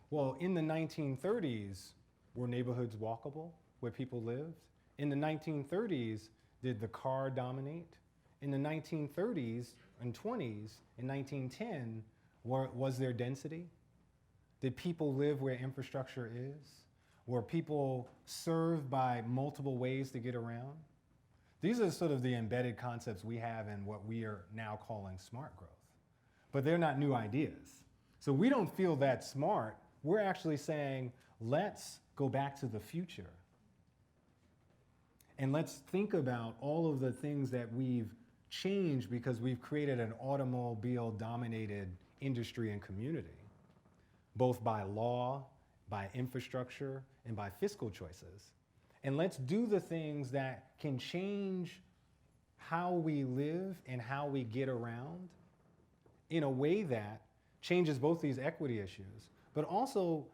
well, in the 1930s, were neighborhoods walkable where people lived? In the 1930s, did the car dominate? In the 1930s and 20s, in 1910, was there density? Did people live where infrastructure is? Were people served by multiple ways to get around? These are sort of the embedded concepts we have in what we are now calling smart growth. But they're not new ideas. So we don't feel that smart. We're actually saying, let's go back to the future. And let's think about all of the things that we've changed because we've created an automobile-dominated industry and community, both by law, by infrastructure, and by fiscal choices. And let's do the things that can change how we live and how we get around in a way that changes both these equity issues, but also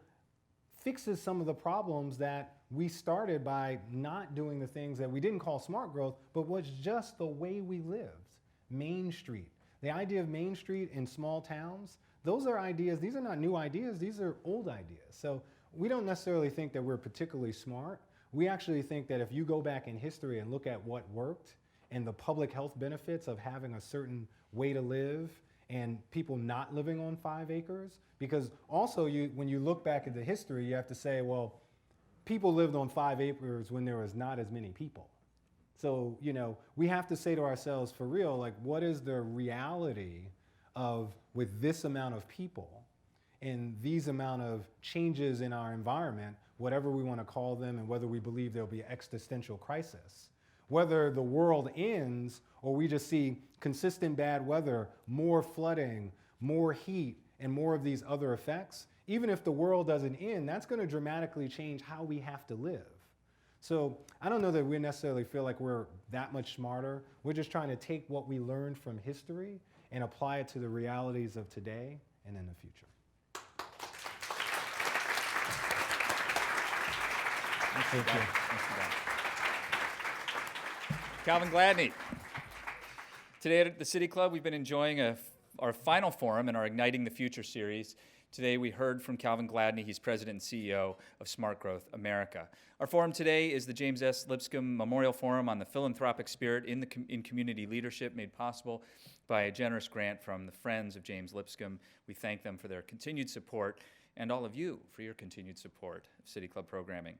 fixes some of the problems that we started by not doing the things that we didn't call smart growth, but was just the way we lived. Main Street. The idea of Main Street in small towns, those are ideas, these are not new ideas, these are old ideas. So we don't necessarily think that we're particularly smart. We actually think that if you go back in history and look at what worked and the public health benefits of having a certain way to live and people not living on 5 acres, because also when you look back at the history, you have to say, well, people lived on 5 acres when there was not as many people. So, we have to say to ourselves for real, like, what is the reality of with this amount of people and these amount of changes in our environment, whatever we want to call them, and whether we believe there'll be existential crisis, whether the world ends or we just see consistent bad weather, more flooding, more heat, and more of these other effects, even if the world doesn't end, that's going to dramatically change how we have to live. So I don't know that we necessarily feel like we're that much smarter. We're just trying to take what we learned from history and apply it to the realities of today and in the future. Thank you. Calvin Gladney. Today at the City Club, we've been enjoying our final forum in our Igniting the Future series. Today we heard from Calvin Gladney. He's president and CEO of Smart Growth America. Our forum today is the James S. Lipscomb Memorial Forum on the Philanthropic Spirit in Community Leadership, made possible by a generous grant from the Friends of James Lipscomb. We thank them for their continued support, and all of you for your continued support of City Club programming.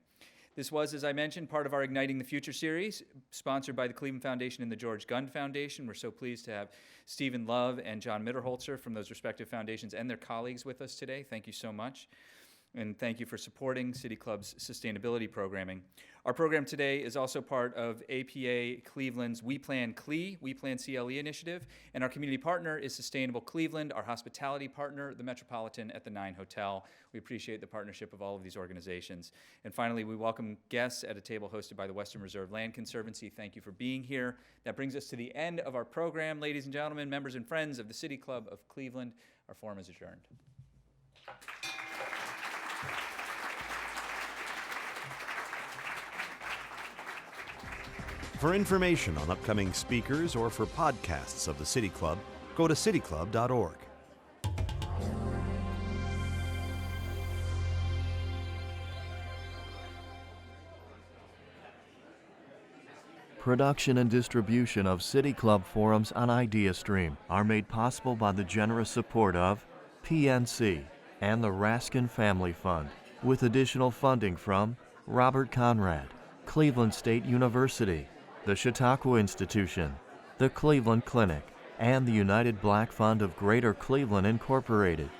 This was, as I mentioned, part of our Igniting the Future series, sponsored by the Cleveland Foundation and the George Gund Foundation. We're so pleased to have Stephen Love and John Mitterholzer from those respective foundations and their colleagues with us today. Thank you so much. And thank you for supporting City Club's sustainability programming. Our program today is also part of APA Cleveland's We Plan CLE, We Plan CLE initiative, and our community partner is Sustainable Cleveland, our hospitality partner, the Metropolitan at the 9 Hotel. We appreciate the partnership of all of these organizations. And finally, we welcome guests at a table hosted by the Western Reserve Land Conservancy. Thank you for being here. That brings us to the end of our program. Ladies and gentlemen, members and friends of the City Club of Cleveland, our forum is adjourned. For information on upcoming speakers or for podcasts of the City Club, go to cityclub.org. Production and distribution of City Club forums on IdeaStream are made possible by the generous support of PNC and the Raskin Family Fund, with additional funding from Robert Conrad, Cleveland State University, the Chautauqua Institution, the Cleveland Clinic, and the United Black Fund of Greater Cleveland Incorporated.